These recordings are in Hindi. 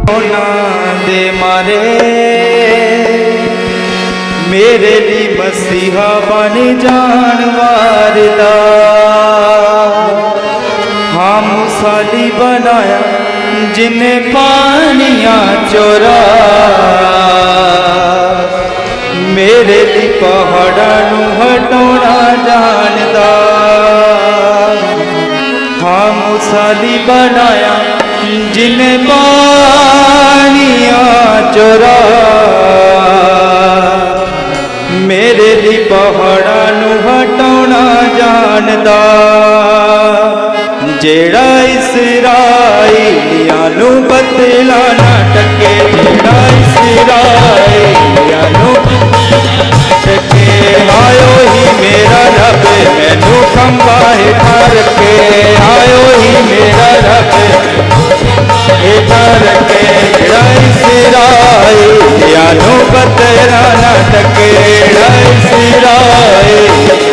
दे मारे मेरे लिए मसीहा बन जान वारदा। हाँ मुसाली बनाया जिन्हें पानिया चोरा मेरे लिए पहाड़ा नू हटोना जानदा। हाँ मुसाली बनाया जिन्हें पानिया चोरा मेरे लिए पहाड़ा नू हटोना जानदा। जेड़ा इसराइलियां नू बदला ना टके, जेड़ा इसराइलियां नू टके, आयो ही मेरा रब मैनू खंबा हेठा रखे, आयो ही मेरा रब हेठा रखे। जेड़ा इसराइलियां नू बदला ना टके, जेड़ा इसराइलियां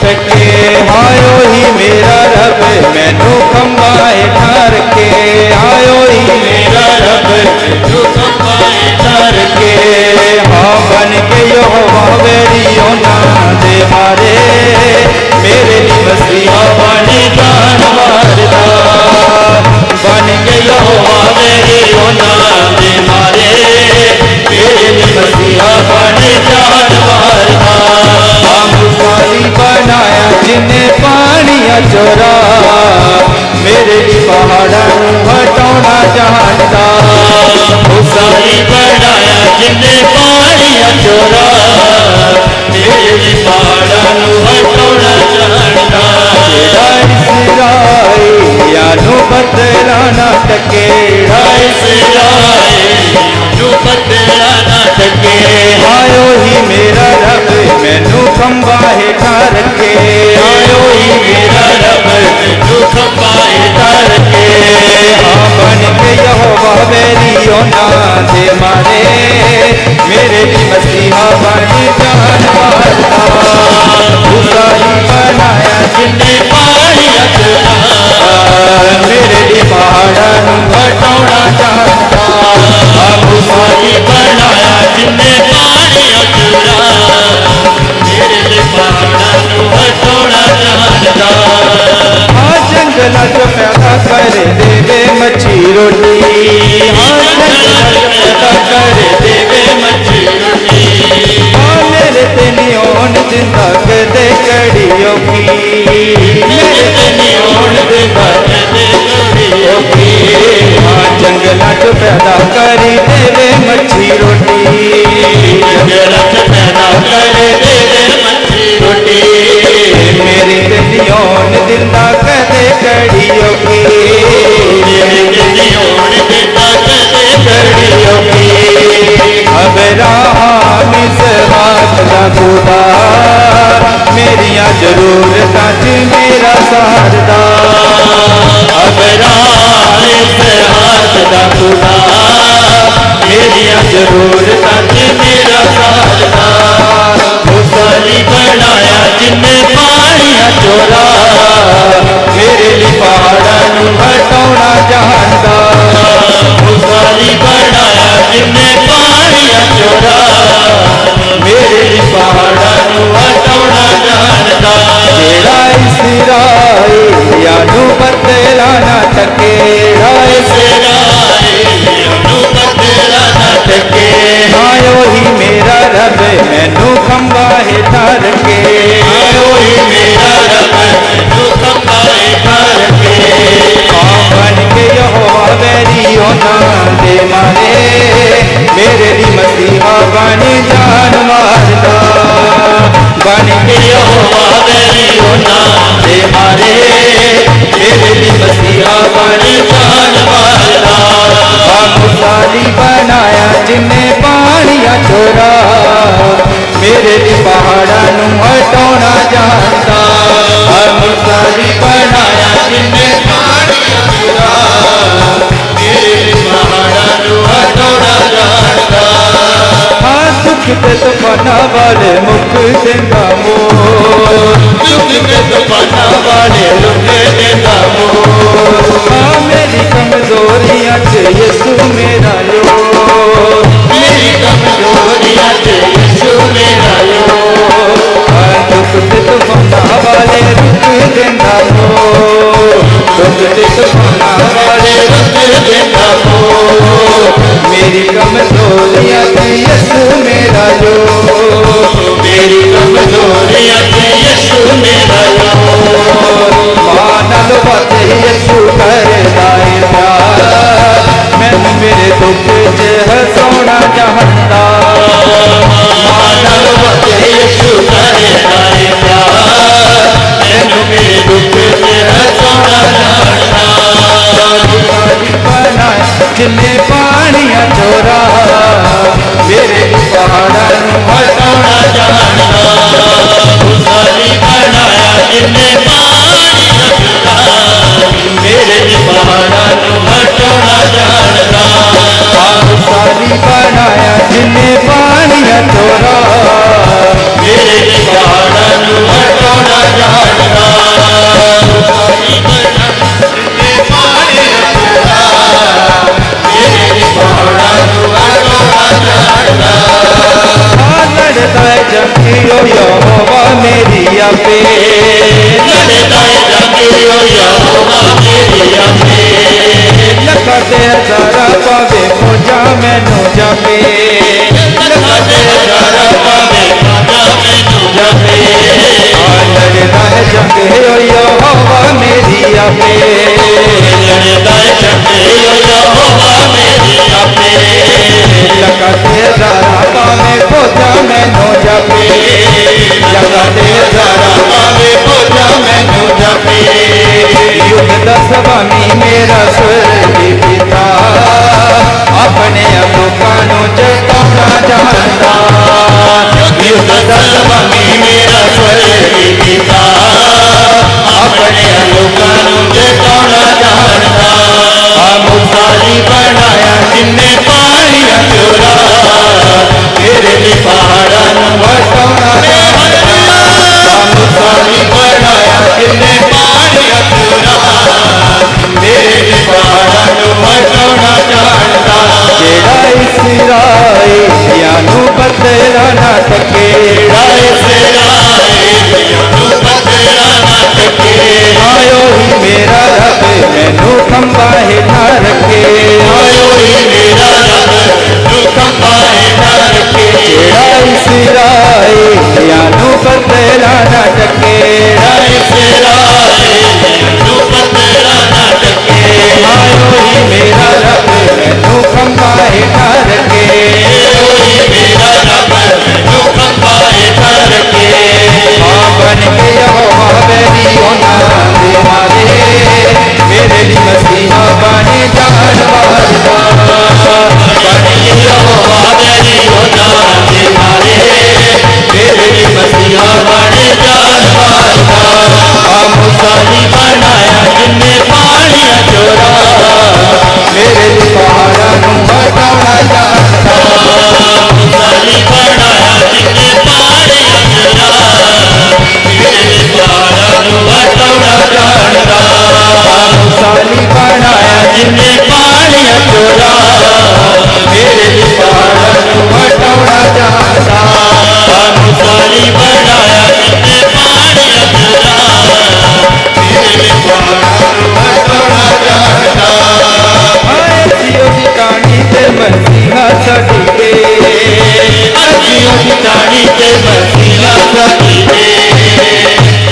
टके, आयो ही मेरा रब मैनू खंबा हेठा रखे, आयो ही मेरा रब मैनू खंबा हेठा रखे। हाँ बन के यहोवा वेरियो ना दे मारे मेरे लिए मसीहा बन जान वारदा। बन के यहोवा वेरियो ना दे मारे मेरे लिए मसीहा बन जान वारदा। मुसाली बनाया जिन्हें पानिया चोरा मेरे लिए पहाड़ा नू हटोना जानदा। मुसाली बनाया जिन्हें पानिया चोरा मेरे लिए पहाड़ा नू हटोना जानदा। जेड़ा इसराइलियां नू बदला ना टके, जेड़ा इसराइलियां नू बदला ना टके, आयो ही मेरा रब मैनू खंबा हेठा रखे, आयो ही मेरा रब मैनू खंबा हेठा रखे। हाँ बन के यहोवा वेरियो ना दे मारे मेरे लिए मसीहा बन जान वारदा। मुसाली बनाया जिन्हें पानिया चोरा मेरे लिए पहाड़ा नू हटोना जानदा। मुसाली बनाया जिन्हें पानिया चोरा मेरे लिए पहाड़ा नू हटोना जानदा। हाँ जंगला जो पैदा करे देवे मच्छी रोटी, हाँ जंगला जो पैदा करे देवे मच्छी रोटी, हाँ मेरे ते नहीं होन दिंदा कदे कड़ी औखी, मेरे ते नहीं होन दिंदा कदे कड़ी औखी। हाँ जंगला जो पैदा करी देवे मच्छी रोटी, जंगला जो पैदा करे देवे मच्छी रोटी, मेरी ते नहीं होन दिंदा कदे कड़ी औखी, मेरी ते नहीं होन दिंदा कदे कड़ी औखी। अब्राहम इसहाक दा खुदा मेरिया जरूरतां च मेरा सारदा। अब्राहम इसहाक दा खुदा मेरिया जरूरतां च मेरा सारदा। मुसाली बनाया जिन्हें पानिया चोरा मेरे लिए पहाड़ा नू हटोना जानदा। मुसाली बनाया जिन्हें पानिया चोरा मेरे लिए पहाड़ा नू हटोना जानदा। जेड़ा इसराइलियां नू बदला ना टके, जेड़ा इसराइलियां नू बदला ना टके, आयो ही मेरा रब मैनू खंबा हेठा रखे, आयो ही मेरा रब मैनू खंबा हेठा रखे। हाँ बन के यहोवा वेरियो ना दे मारे मेरे लिए मसीहा बन जान वारदा। बन के यहोवा वेरियो ना दे मारे मेरे लिए मसीहा बन जान वारदा। हाँ मुसाली बनाया जिन्हें पानिया चोरा मेरे लिए पहाड़ा नू हटोना जानदा। हाँ मुसाली बनाया जिन्हें पानिया चोरा मेरे लिए पहाड़ा नू हटोना जानदा। हाँ दुख ते तूफाना वाले मुख देंदा मोर, दुख ते तूफाना वाले रुक देंदा मोर। हाँ मेरी कमजोरियां च मेरी कमजोरियां थे यसु मेरा जो, मेरी कमजोरियां थे यसु मेरा जो। मानल बात यसु करदा है प्यार, मैनू मेरे दुख च हसाउणा चाहंदा। मानल बात यसु करदा है प्यार, मैनू मेरे दुख च हसाउणा चाहंदा। बनाया जिन्हें पानियां चोरा, मेरे पहाड़ा नूं हटाउणा जानदा। खुशाली बनाया जिन्हें पानियां चोरा, मेरे पहाड़ा नूं हटाउणा जानदा। खुशाली बनाया जिन्हें पानियां चोरा, मेरे पहाड़ा नूं हटाउणा जानदा। खुशाली बनाया जिन्हें पानियां चोरा, लड़ता है जंगियो यहोवा मेरी आपे, लड़ता है जंगियो यहोवा मेरी आपे। लखते हजारा पावे खोजा मैनू जापे, लखते हजारा पावे खोजा मैनू जापे। लड़ता है जंगियो यहोवा मेरी आपे, लड़ता है जंगियो यहोवा मेरी आपे। लखते हजारा पावे खोजा मैनू जापे, लखते हजारा पावे खोजा मैनू जापे। युग दा स्वामी मेरा स्वर्गी पिता, अपने लोकां नूं जताउणा जानदा। युग दा स्वामी मेरा स्वर्गी पिता, अपने लोकां नूं जताउणा जानदा। मुसाली बनाया जिन्हें पानियां चोरा, मेरे पहाड़ा नूं हटाउणा जानदा। मुसाली बनाया जिन्हें पानियां चोरा, मेरे पहाड़ा नूं हटाउणा जानदा। जेड़ा इस्राएलियां नूं बदला ना सके, जेड़ा इस्राएलियां नूं बदला ना सके। आयो ही मेरा रब मैनू खंबा हेठा रखे, आयो ही मेरा रब मैनू खंबा हेठा रखे। जेड़ा इस्राएलियां नूं बदला ना सके, जेड़ा इस्राएलियां नूं बदला ना सके। आयो ही मेरा रब मैनू खंबा हेठा रखे, आयो ही मेरा रब मैनू खंबा हेठा रखे। बन के यहोवा बैरी होना दे मारे, मेरे लिए मसीहा बने जान वाला। बन के यहोवा बैरी होना दे मारे, मेरे लिए मसीहा बने जान वाला। मुसाली बनाया जिन्हें पानियां चोरा, मेरे लिए पहाड़ा नूं हटाउणा जानदा। मुसाली बनाया जिन्हें पानियां चोरा, मेरे पहाड़ा नूं हटाउणा जानदा। मुसाली बनाया जिन्हें पानियां चोरा, मेरे पहाड़ा नूं हटाउणा जानदा। मुसाली बनाया जिन्हें पानियां चोरा, मेरे पहाड़ा नूं हटाउणा जानदा। जियो दी टाणी ते मसीहा साडी दे, जियो दी टाणी ते मसीहा साडी दे।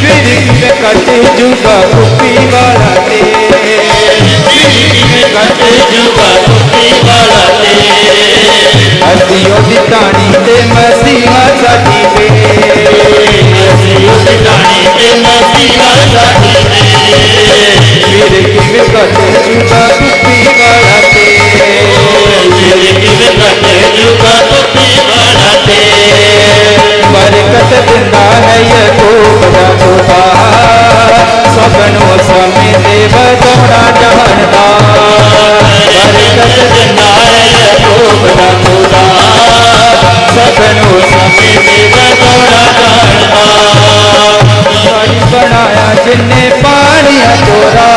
फिर किवें कटे जुगा कुपी वाला ते, फिर किवें कटे जुगा कुपी वाला ते। जियो दी टाणी ते मसीहा साडी दे, जियो दी टाणी ते मसीहा साडी दे। फिर किवें कटे जुगा कुपी वाला ते, फिर किवें कटे जुगा कुपी वाला ते। बरकत दिंदा है याकूब दा खुदा, सबनू स्वामी दे बचाउणा जानदा। बरकत दिंदा है याकूब दा खुदा, सबनू स्वामी दे बचाउणा जानदा। बनाया जिन्हें पानियां चोरा,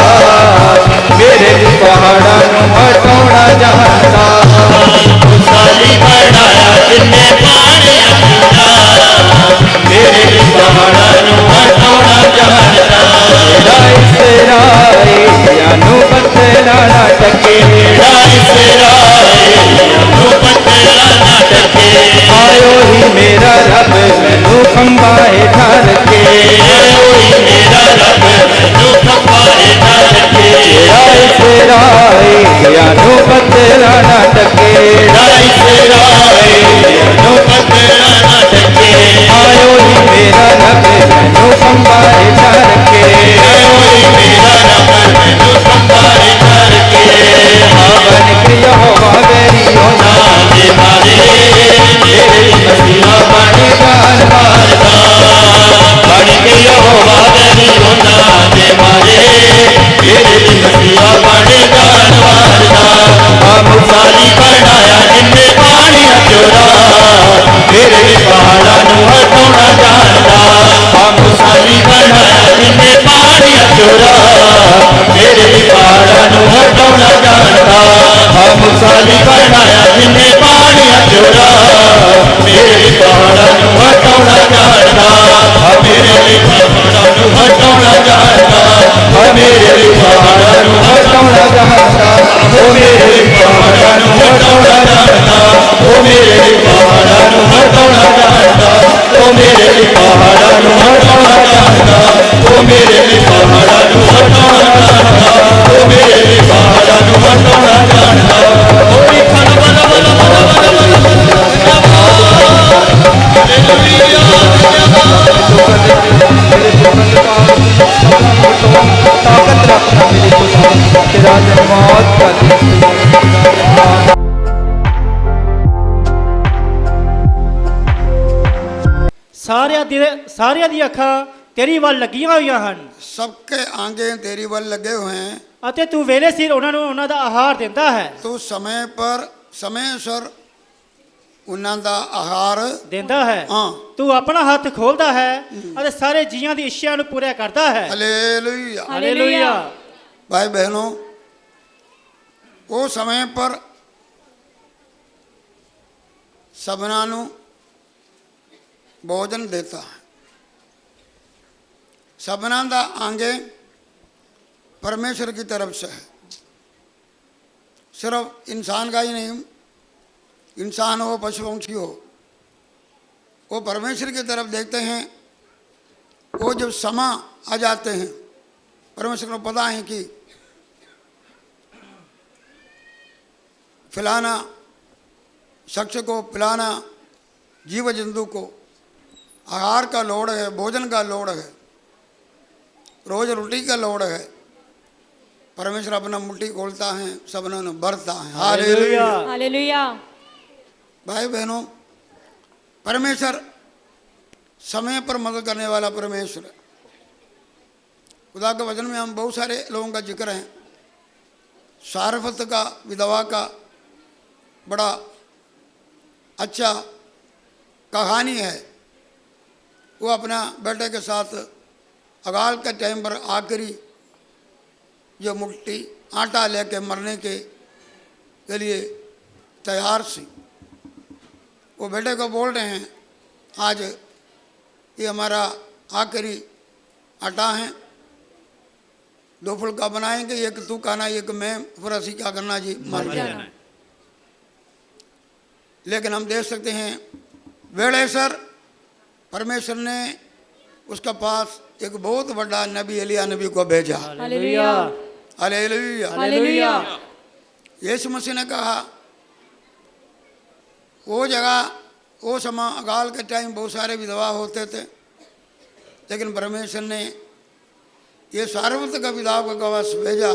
मेरे पहाड़ा नूं हटाउणा जानदा। खुशाली बनाया जिन्हें पानियां चोरा, मेरे पहाड़ा नूं हटाउणा जानदा। जेड़ा इस्राएलियां नूं बदला ना सके, जेड़ा इस्राएलियां भी बनाया जिन्हें पानिया चोरा मेरे लिए पहाड़ा नू हटाउणा जानदा मेरे लिए पहाड़ा नू हटाउणा जानदा मेरे लिए पहाड़ा नू हटाउणा जानदा मेरे लिए पहाड़ा नू हटाउणा जानदा मेरे लिए पहाड़ा नू हटाउणा जानदा मेरे लिए पहाड़ा नू हटाउणा जानदा मेरे लिए पहाड़ा नू हटाउणा जानदा मेरे लिए पहाड़ा नू हटाउणा जानदा ओरी खन बल बल बल बल ताकत रखना मेरे खुदा तेरा धन्यवाद करते ਸਾਰਿਆਂ ਦੀਆਂ ਅੱਖਾਂ ਤੇਰੀ ਵੱਲ ਲੱਗੀਆਂ ਹੋਈਆਂ ਹਨ सबके आगे तेरी बल लगे हुए हैं। ਅਤੇ ਤੂੰ ਵੇਲੇ ਸਿਰ ਉਹਨਾਂ ਨੂੰ ਉਹਨਾਂ ਦਾ ਆਹਾਰ ਦਿੰਦਾ ਹੈ तू समय पर समय सर उन्हां दा आहार ਦਿੰਦਾ ਹੈ हाँ ਤੂੰ ਆਪਣਾ ਹੱਥ ਖੋਲਦਾ ਹੈ ਅਤੇ ਸਾਰੇ ਜੀਆਂ ਦੀ ਇੱਛਾ ਨੂੰ ਪੂਰਾ ਕਰਦਾ ਹੈ हालेलुया। ਹਾਲੇਲੂਇਆ भाई बहनों वो समय पर सबना नु भोजन देता है। सबना दा आगे परमेश्वर की तरफ से है। सिर्फ इंसान का ही नहीं, इंसान हो पशु पंक्षी हो वो परमेश्वर की तरफ देखते हैं। वो जब समा आ जाते हैं परमेश्वर को पता है कि खिलाना शख्स को पिलाना जीव जंतु को आहार का लोड है, भोजन का लोड है, रोज रोटी का लोड है। परमेश्वर अपना मुट्ठी खोलता है, सबनों ने भरता है। Hallelujah hallelujah. भाई बहनों परमेश्वर समय पर मदद करने वाला परमेश्वर है। खुदा के वचन में हम बहुत सारे लोगों का जिक्र है। सारफत का विधवा का बड़ा अच्छा कहानी है। वो अपना बेटे के साथ अकाल के टाइम पर आखिरी जो मुट्ठी आटा लेके मरने के लिए तैयार सी। वो बेटे को बोल रहे हैं आज ये हमारा आखिरी आटा है, 2 फुल्का बनाएंगे, एक तू खाना एक मैं, फिर असी क्या करना जी मर जाना। लेकिन हम देख सकते हैं वेड़े सर परमेश्वर ने उसका पास एक बहुत बड़ा नबी एलिया नबी को भेजा। हालेलुया हालेलुया हालेलुया। यीशु मसीह ने कहा वो जगह वो समय अकाल के टाइम बहुत सारे विधवा होते थे, लेकिन परमेश्वर ने ये सार्वत का विधवा का गवास भेजा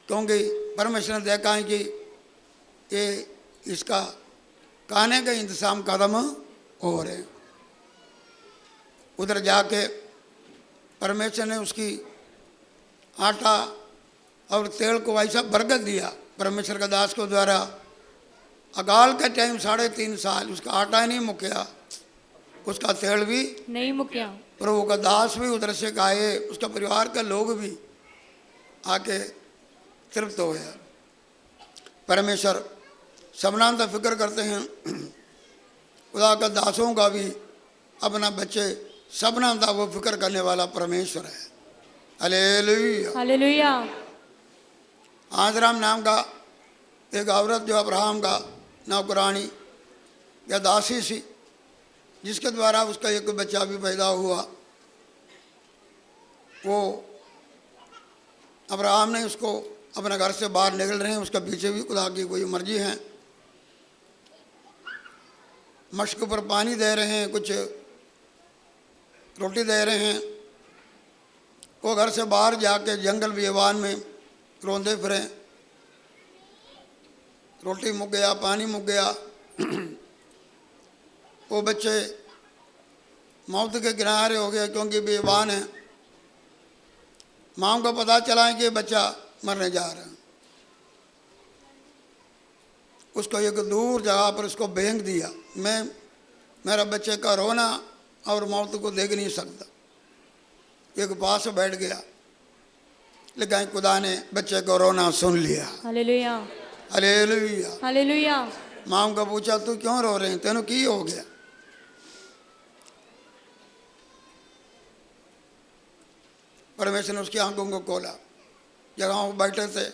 क्योंकि परमेश्वर ने देखा है कि ये इसका खाने का इंतजाम कदम हो रहे। उधर जाके परमेश्वर ने उसकी आटा और तेल को ऐसा बरकत दिया परमेश्वर का दास को द्वारा। अकाल का टाइम 3.5 साल उसका आटा ही नहीं मुक्या, उसका तेल भी नहीं मुक्या। प्रभु का दास भी उधर से खाए, उसका परिवार का लोग भी आके तृप्त हो गया। परमेश्वर सबनाम का फिक्र करते हैं। खुदा का दासों का भी अपना बच्चे सबनाम का वो फिक्र करने वाला परमेश्वर है। Hallelujah hallelujah. आजराम नाम का एक औरत जो अब्राहम का नौकरानी या दासी सी, जिसके द्वारा उसका एक बच्चा भी पैदा हुआ। वो अब्राहम ने उसको अपने घर से बाहर निकल रहे हैं, उसके पीछे भी खुदा की कोई मर्जी है। मश्क पर पानी दे रहे हैं, कुछ रोटी दे रहे हैं। वो घर से बाहर जाके जंगल बियाबान में रोंदे फिरे। रोटी मुक गया, पानी मुक गया। वो बच्चे मौत के किनारे हो गए क्योंकि बेईमान है। माँ को पता चला है कि बच्चा मरने जा रहा है। उसको एक दूर जगह पर उसको फेंक दिया। मैं मेरा बच्चे का रोना और मौत को देख नहीं सकता। एक पास बैठ गया, लेकिन खुदा ने बच्चे को रोना सुन लिया। हालेलुया हालेलुया। हालेलुया। माँ का पूछा तू क्यों रो रहे हैं, तेनू की हो गया? परमेश्वर ने उसकी आंखों को खोला, जगह वो बैठे थे,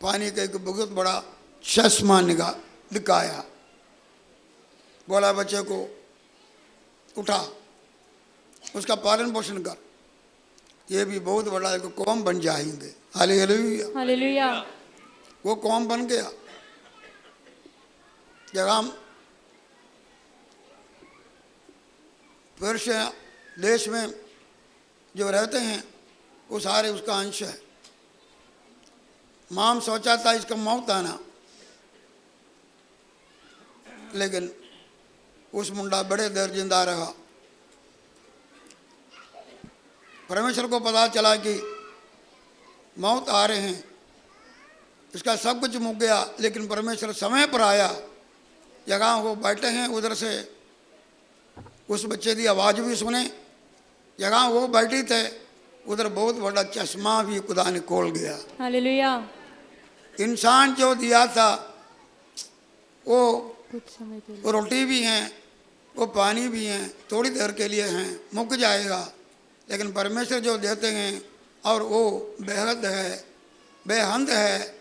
पानी का एक बहुत बड़ा चश्मा निगाह दिखाया, बोला बच्चे को उठा, उसका पालन पोषण कर, ये भी बहुत बड़ा एक कौम बन जाएंगे। हालेलुया। हालेलुया। वो कौम बन गया। जगह पर्शिया देश में जो रहते हैं वो सारे उसका अंश है। माम सोचा था इसका मौत आना, लेकिन उस मुंडा बड़े देर जिंदा रहा। परमेश्वर को पता चला कि मौत आ रहे हैं, इसका सब कुछ मुक गया, लेकिन परमेश्वर समय पर आया। जगह वो बैठे हैं उधर से उस बच्चे की आवाज़ भी सुने, जगह वो बैठी थे उधर बहुत बड़ा चश्मा भी खुदा ने खोल गया। हालेलुया। इंसान जो दिया था वो कुछ समय के लिए वो रोटी भी हैं, वो पानी भी हैं, थोड़ी देर के लिए हैं, मुक जाएगा, लेकिन परमेश्वर जो देते हैं और वो बेहद है, बेहद है,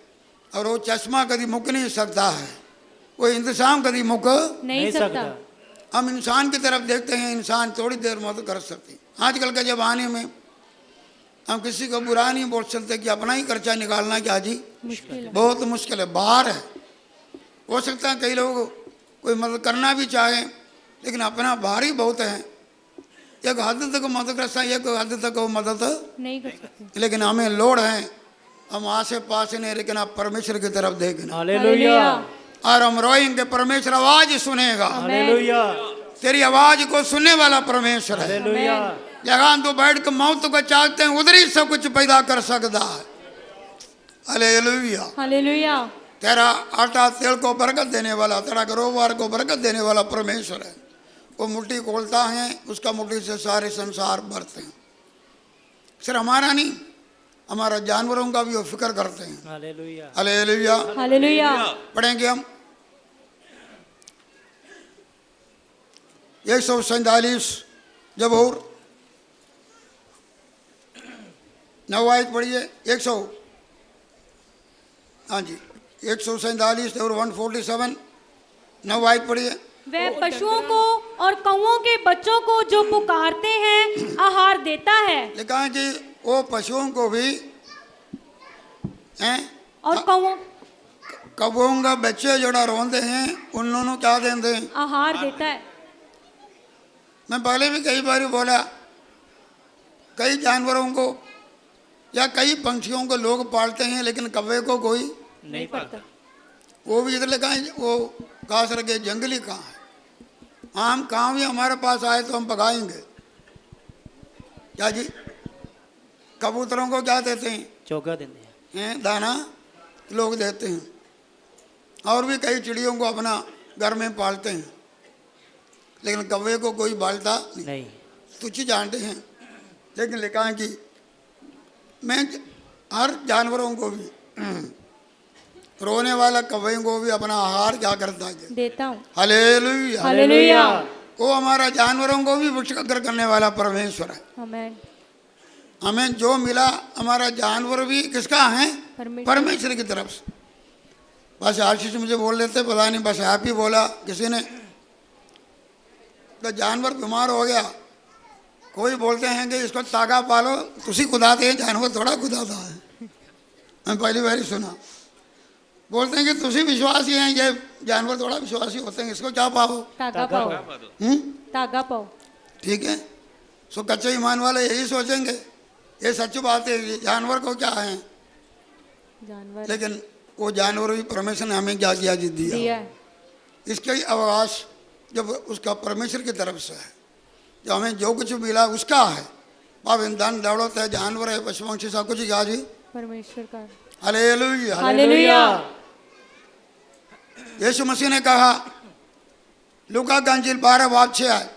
और वो चश्मा कभी मुक नहीं सकता है, वो इंतजाम कभी मुक। नहीं सकता। हम इंसान की तरफ देखते हैं, इंसान थोड़ी देर मदद कर सकते। आजकल के ज़माने में हम किसी को बुरा नहीं बोल सकते कि अपना ही खर्चा निकालना क्या जी मुश्किल है। बहुत मुश्किल है, बाहर है। हो सकता है कई लोग कोई मदद करना भी चाहें, लेकिन अपना बाहर ही बहुत है, एक हद तक मदद कर सकते, एक हद तक वो मदद नहीं कर सकते। लेकिन हमें लोड है, हम आसे पास नहीं, लेकिन आप परमेश्वर की तरफ देखना हालेलुया। और हम रोएंगे, परमेश्वर आवाज सुनेगा। हालेलुया। तेरी आवाज को सुनने वाला परमेश्वर है। हालेलुया। जगह तो बैठ के मौत को चाहते हैं, उधर ही सब कुछ पैदा कर सकता है। हालेलुया। हालेलुया। तेरा आटा तेल को बरकत देने वाला, तेरा कारोबार को बरकत देने वाला परमेश्वर है। वो मुट्ठी खोलता है, उसका मुट्ठी से सारे संसार भरते हैं। सिर्फ हमारा नहीं, हमारा जानवरों का भी वो फिक्र करते हैं। हालेलुया। हालेलुया। हालेलुया। पढ़ेंगे हम 147 जब और 9 आयत पढ़िए। 100, हाँ जी 147 और 147 9 आयत पढ़िए। वह पशुओं को और कौओं के बच्चों को जो पुकारते हैं आहार देता है। लिखा है कि वो पशुओं को भी हैं और कौओं कबूओं का बच्चे जोड़ा रोंदे हैं, उन्होंने क्या देंगे? आहार देता है। मैं पहले भी कई बार बोला, कई जानवरों को या कई पंछियों को लोग पालते हैं, लेकिन कौवे को कोई नहीं पड़ता। वो भी इधर लिखा है, वो खास रखे जंगली कहाँ है। आम कहाँ भी हमारे पास आए तो हम पकाएंगे क्या जी? कबूतरों को क्या देते हैं? चोगा देते हैं। दाना लोग देते हैं, और भी कई चिड़ियों को अपना घर में पालते हैं, लेकिन कौवे को कोई पालता नहीं। तुच्छ जानते हैं, लेकिन लिखा है कि मैं हर जानवरों को भी रोने वाला कौवे को भी अपना आहार क्या करता है? देता हूँ। हालेलुया। हालेलुया। वो हमारा जानवरों को भी पुष्कर करने वाला परमेश्वर है। आमेन। हमें जो मिला, हमारा जानवर भी किसका है? परमेश्वर की तरफ से। बस आशीष मुझे बोल लेते, पता नहीं बस आप ही बोला किसी ने, तो जानवर बीमार हो गया, कोई बोलते हैं कि इसको तागा पालो, तुसी खुदाते हैं, जानवर थोड़ा खुदाता है। मैं पहली बार ही सुना, बोलते हैं कि तुसी विश्वासी हैं, ये जानवर थोड़ा विश्वासी होते हैं, इसको क्या पाओ? तागा पाओ। तागा पाओ। ठीक है, सो कच्चे ईमान वाले यही सोचेंगे, ये सच बात है, जानवर को क्या है, जानवर लेकिन वो जानवर भी परमेश्वर ने हमें क्या किया जी? दिया। इसका ही अवकाश जब उसका परमेश्वर की तरफ से है, जो हमें जो कुछ मिला उसका है। बाप धन दौलत है, जानवर है, पशु पक्षी, सब कुछ क्या जी? परमेश्वर का। हालेलुया। हालेलुया। यीशु मसीह ने कहा, लूका का अंजील 12:6 है,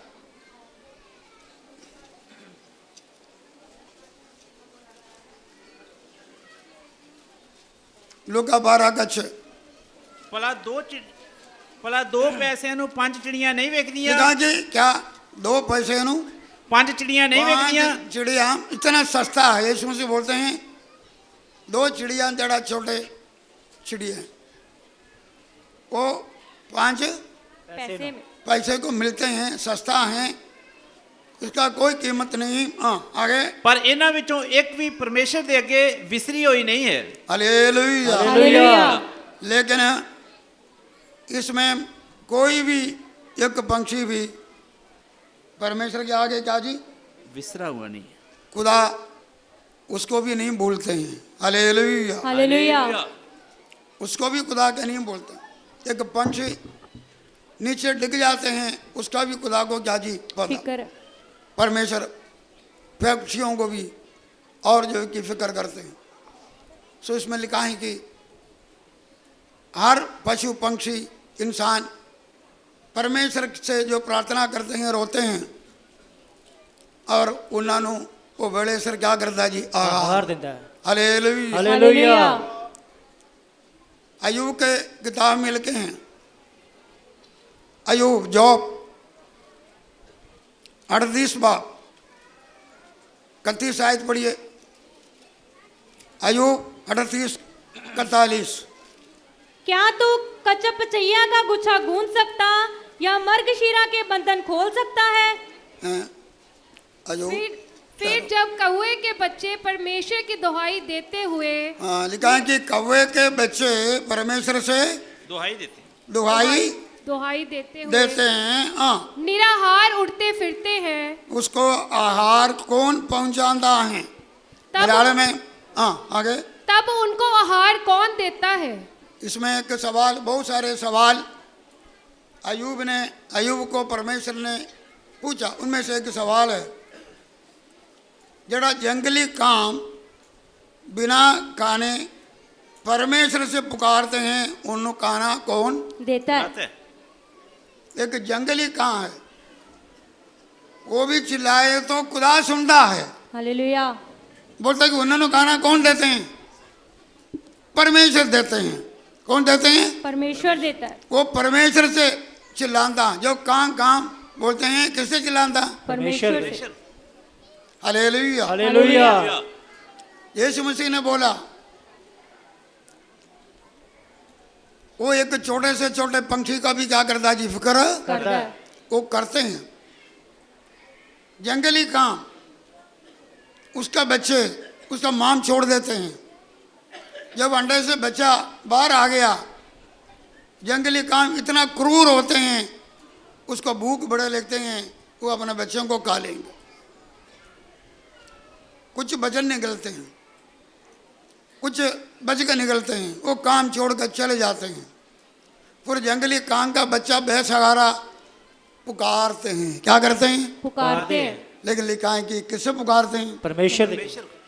लुका 12 का 6 ਭਲਾ ਦੋ ਪੈਸਿਆਂ ਨੂੰ ਪੰਜ ਚਿੜੀਆਂ ਨਹੀਂ ਵੇਖਦੀਆਂ लिखा जी क्या 2 पैसे नु ਪੰਜ ਚਿੜੀਆਂ नहीं ਵੇਖਦੀਆਂ 5 चिड़िया इतना सस्ता है, यीशु मसीह बोलते हैं 2 चिड़िया जरा छोटे चिड़िया वो 5 पैसे में पैसे को मिलते हैं, सस्ता है, इसका कोई कीमत नहीं। हाँ आगे ਪਰ ਇਹਨਾਂ ਵਿੱਚੋਂ ਇੱਕ ਵੀ ਪਰਮੇਸ਼ਰ ਦੇ ਅੱਗੇ ਵਿਸਰੀ ਹੋਈ ਨਹੀਂ ਹੈ हालेलुया। हालेलुया। लेकिन इसमें कोई भी एक पंछी भी परमेश्वर के आगे क्या जी ਵਿਸਰਾ हुआ नहीं है खुदा उसको भी नहीं भूलते हैं। हालेलुया। हालेलुया। उसको भी खुदा के नहीं बोलते। एक पंछी नीचे डिग जाते हैं, उसका भी खुदा को क्या जी पता। फिक्र परमेश्वर पक्षियों को भी और जो की फिक्र करते हैं। सो इसमें लिखा है कि हर पशु पंक्षी इंसान परमेश्वर से जो प्रार्थना करते हैं, रोते हैं, और उन्होंने वो वेड़ेश्वर क्या करता है जी आहार दिंदा है। हालेलुया। हालेलुया। अयूब के किताब में लिखे हैं, अयूब जॉब 38 बाब 31 आयत पढ़िए। अयूब 38:41। क्या तू कचपचैया का गुच्छा गूंथ सकता या मर्गशीरा के बंधन खोल सकता है? अयूब फिर जब कौवे के बच्चे परमेश्वर की दुहाई देते हुए लिखा है कि कौवे के बच्चे परमेश्वर से दुहाई देते दुहाई देते हुए देते हैं। हाँ निराहार उठते फिरते हैं, उसको आहार कौन पहुंचाता है? मलयालम में हाँ आगे। तब उनको आहार कौन देता है? इसमें एक सवाल, बहुत सारे सवाल अयूब को परमेश्वर ने पूछा। उनमें से एक सवाल है, जड़ा जंगली काम बिना खाने परमेश्वर से पुकारते हैं, उनको खाना कौन देता है? है एक जंगली कहाँ है, वो भी चिल्लाए तो खुदा सुनता है। हालेलुया। बोलता है कि उन्होंने खाना कौन देते हैं? परमेश्वर देते हैं। कौन देते हैं? परमेश्वर देता है। वो परमेश्वर से चिल्लाता। जो काम बोलते हैं, किससे चिल्लाता? परमेश्वर से। हालेलुया। हालेलुया। यीशु मसीह ने बोला, वो एक छोटे से छोटे पंछी का भी क्या करता जी फिक्र करता है। वो करते हैं। जंगली काम, उसका बच्चे उसका माम छोड़ देते हैं। जब अंडे से बच्चा बाहर आ गया, जंगली काम इतना क्रूर होते हैं, उसको भूख बड़े लगते हैं, वो अपने बच्चों को खा लेंगे। कुछ बचन निकलते हैं, कुछ बच कर निकलते हैं, वो काम छोड़कर चले जाते हैं। फिर जंगली कान का बच्चा बेसहारा पुकारते हैं। क्या करते हैं? पुकारते हैं। लेकिन लिखा है कि किससे पुकारते हैं? परमेश्वर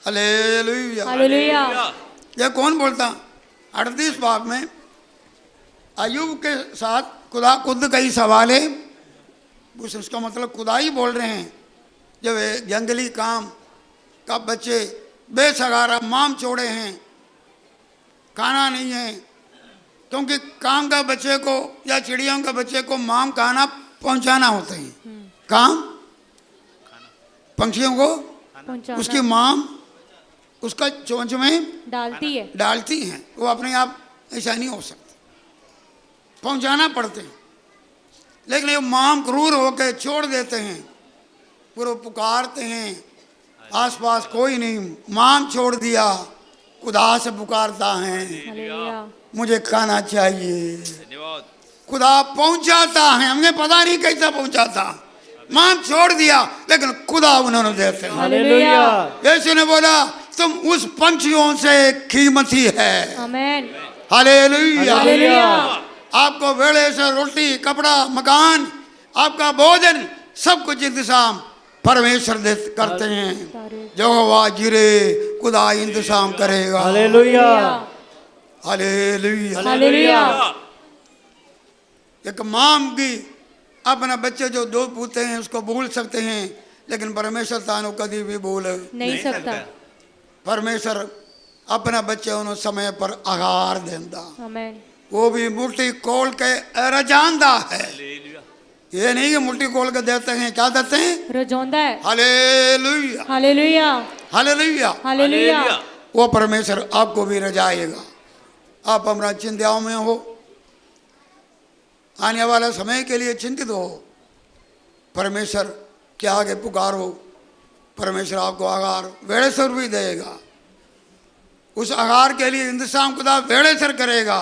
हालेलुया। हालेलुया। ये कौन बोलता? 38 बाब में अयूब के साथ खुदा खुद का ही सवाल है। उसका मतलब खुदा ही बोल रहे हैं। जब ये जंगली काम का बच्चे बेसहारा माम छोड़े हैं, खाना नहीं है, क्योंकि काम का बच्चे को या चिड़ियों के बच्चे को माम खाना पहुंचाना होता है। काम पंछियों को पहुंचाना। उसकी माम उसका चोंच में डालती है। डालती हैं। वो अपने आप ऐसा नहीं हो सकता, पहुंचाना पड़ते हैं। लेकिन ये माम क्रूर होकर छोड़ देते हैं। फिर वो पुकारते हैं, आसपास कोई नहीं, माम छोड़ दिया, खुदा से पुकारता है, हालेलुया। मुझे खाना चाहिए। धन्यवाद खुदा पहुंचाता है, हमें पता नहीं कैसा पहुंचाता। माम छोड़ दिया, लेकिन खुदा उन्होंने देते हैं। हालेलुया। यीशु ने बोला, तुम उस पंछियों से कीमती है। आमेन। हालेलुया। हालेलुया। आपको वेले से रोटी, कपड़ा, मकान, आपका भोजन, सब कुछ इंतजाम परमेश्वर करते हैं। यहोवा जिरे, खुदा इंतजाम करेगा। हालेलुया। हालेलुया। हालेलुया। एक माम की अपना बच्चे जो दो पूते हैं उसको भूल सकते हैं, लेकिन परमेश्वर तानो कभी भी भूल नहीं सकता। परमेश्वर अपने बच्चे उन्होंने समय पर आहार देंदा, आमेन। वो भी मुट्ठी खोल के रजांदा है। ये नहीं कि मुट्ठी खोल के देते हैं, क्या देते हैं? रजोंदा है। हालेलुया, हालेलुया, हालेलुया। हालेलुया। वो परमेश्वर आपको भी रजाएगा। आप हमारा चिंताओं में हो, आने वाले समय के लिए चिंतित हो, परमेश्वर के आगे पुकारो, परमेश्वर आपको आहार वेड़े सर भी देगा। उस आहार के लिए इंतजाम खुदा वेड़े सर करेगा।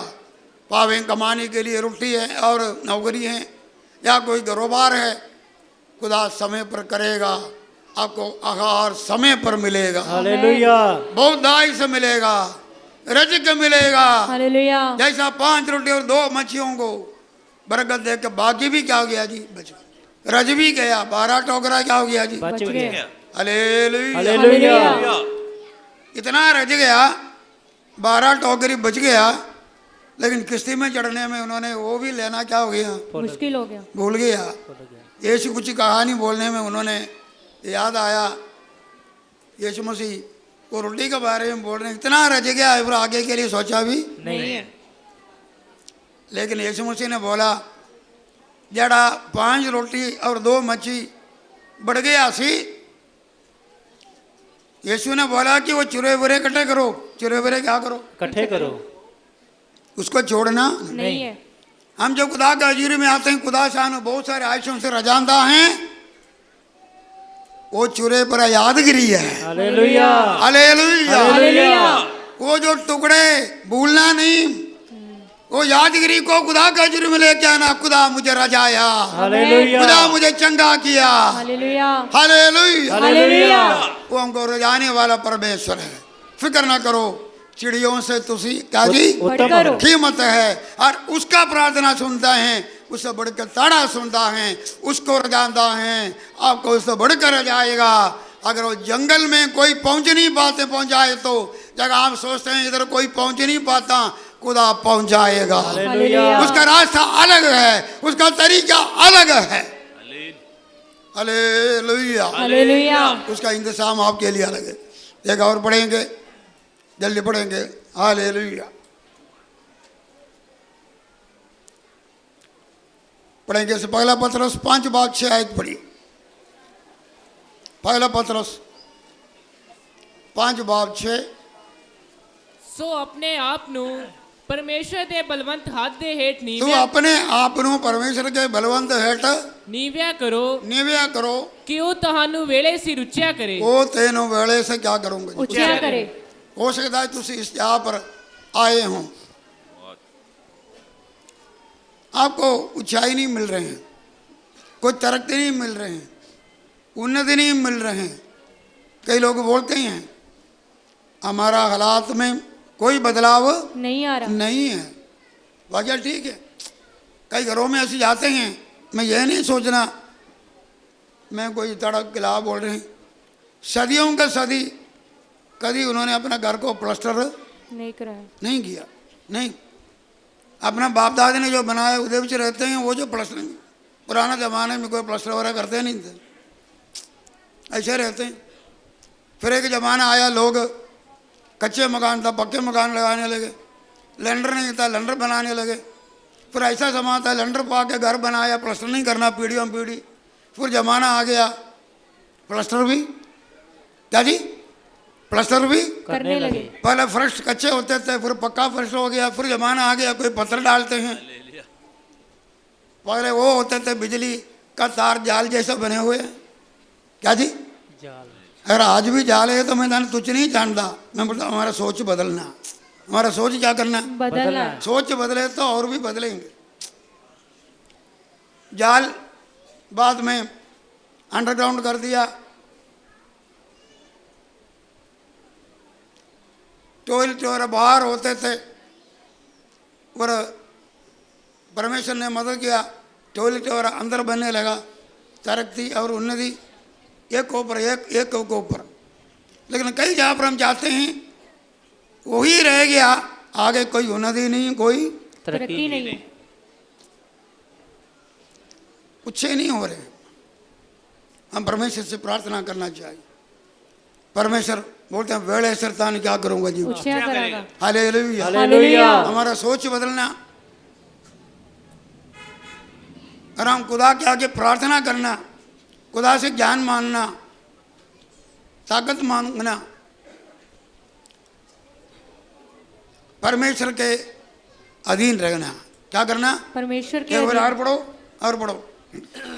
पावे कमाने के लिए रोटी है और नौकरी है या कोई कारोबार है, खुदा समय पर करेगा। आपको आहार समय पर मिलेगा, हालेलुया, बहुत दाई से मिलेगा, रज़्क मिलेगा। हालेलुया। जैसा 5 रोटी और 2 मच्छियों को बरकत दे के बाकी भी क्या हो गया जी? बच गया। रज भी गया, 12 टोकरा क्या हो गया जी? बच गया। हालेलुया। हालेलुया, इतना रज गया, 12 टोकरी बच गया, लेकिन किश्ती में चढ़ने में उन्होंने वो भी लेना क्या हो गया? मुश्किल हो गया। भूल गया। यीशु कुछ कहानी बोलने में उन्होंने याद आया, यीशु मसीह वो रोटी के बारे में बोल रहे हैं, इतना रज गया फिर आगे के लिए सोचा भी नहीं है। लेकिन यीशु मसीह ने बोला, जड़ा 5 रोटी और 2 मच्छी बढ़ गया सी। यीशु ने बोला कि वो चुरे बुरे इकट्ठे करो। चुरे बुरे क्या करो? इकट्ठे करो, उसको छोड़ना नहीं है। हम जब खुदा के हजूरी में आते हैं, खुदा शान बहुत सारे आयशों से रजानदा हैं, वो चुरे पर यादगिरी है। हालेलुया, हालेलुया। हालेलुया। वो जो टुकड़े भूलना नहीं, वो यादगिरी को खुदा के हजूरी में लेके आना। खुदा मुझे रजाया, हालेलुया, खुदा मुझे चंगा किया। हालेलुया, हालेलुया। हालेलुया। वो हमको रजाने वाला परमेश्वर है। फिक्र ना करो, चिड़ियों से तुसी क्या जी उत्तम करो। कीमत है, और उसका प्रार्थना सुनता है, उससे बढ़कर ताड़ा सुनता है, उसको रजाता है, आपको उससे बढ़कर रजाएगा। अगर वो जंगल में कोई पहुंच नहीं पाते पहुंचाए तो जगह आप सोचते हैं इधर कोई पहुंच नहीं पाता, खुदा पहुंचाएगा। हालेलुया। उसका रास्ता अलग है, उसका तरीका अलग है। हालेलुया। हालेलुया। उसका इंतजाम आपके लिए अलग है। एक और पढ़ेंगे, जल्दी पढ़ेंगे। हालेलुया। पढ़ेंगे से पहला पत्रस 5:6 आयत पढ़ी। पहला पत्रस 5:6। सो अपने आप ਨੂੰ ਪਰਮੇਸ਼ਰ ਦੇ ਬਲਵੰਤ ਹੱਥ ਦੇ ਹੇਠ तू ਨੀਵਿਆ अपने आप ਨੂੰ परमेश्वर के बलवंत हेठ ਨੀਵਿਆ ਕਰੋ निव्या करो, ਕਿ ਉਹ ਤੁਹਾਨੂੰ ਵੇਲੇ ਸਿਰ ਉੱਚਿਆ ਕਰੇ। वो तेनों वेले से क्या करूंगा। ऊंचा करे। हो सकता है तुम इस जगह पर आए हों, आपको ऊंचाई नहीं मिल रहे हैं, कोई तरक्की नहीं मिल रहे हैं, उन्नति नहीं मिल रहे हैं। कई लोग बोलते हैं हमारा हालात में कोई बदलाव नहीं आ रहा। नहीं है। वाकई ठीक है। कई घरों में ऐसे जाते हैं, मैं यह नहीं सोचना मैं कोई तड़क खिलाफ बोल रहे हैं, सदियों का सदी कभी उन्होंने अपना घर को प्लास्टर नहीं कराया। नहीं किया। नहीं, अपना बाप दादा ने जो बनाया उधर में रहते हैं, वो जो प्लास्टर नहीं। पुराना ज़माने में कोई प्लास्टर वगैरह करते नहीं थे, ऐसे रहते हैं। फिर एक ज़माना आया, लोग कच्चे मकान था पक्के मकान लगाने लगे, लैंडर नहीं था लैंडर बनाने लगे। फिर ऐसा ज़माना था लैंडर पा के घर बनाया, प्लास्टर नहीं करना पीढ़ियों पीढ़ी। फिर ज़माना आ गया प्लास्टर भी क्या जी, प्लास्टर भी करने लगे। पहले फर्श कच्चे होते थे, फिर पक्का फर्श हो गया। फिर ज़माना आ गया कोई पत्थर डालते हैं। पहले वो होते थे बिजली का तार जाल जैसा बने हुए हैं, क्या जी जाल। अगर आज भी जाल है तो मैं तुझ नहीं जानता। मैं बोलता हमारा सोच बदलना, हमारा सोच क्या करना, बदलना। सोच बदले तो और भी बदलेंगे। जाल बाद में अंडरग्राउंड कर दिया, टॉयलेट वगैरह बाहर होते थे, और परमेश्वर ने मदद किया, टॉयलेट वगैरह अंदर बनने लगा। तरक्की और उन्नति एक के ऊपर एक के ऊपर। लेकिन कई जगह पर हम जाते हैं वही रह गया, आगे कोई उन्नति नहीं, कोई तरक्की नहीं है। कुछ नहीं हो रहे। हम परमेश्वर से प्रार्थना करना चाहिए, परमेश्वर बोलते हैं वेड़े सरतान क्या करूंगा जी। ऊंचा करेगा। हालेलुया। हालेलुया। हमारा सोच बदलना और हम खुदा के आगे प्रार्थना करना, खुदा से ज्ञान मांगना, ताकत मांगना, परमेश्वर के अधीन रहना। क्या करना? परमेश्वर के एक बार अधीन। और पढ़ो।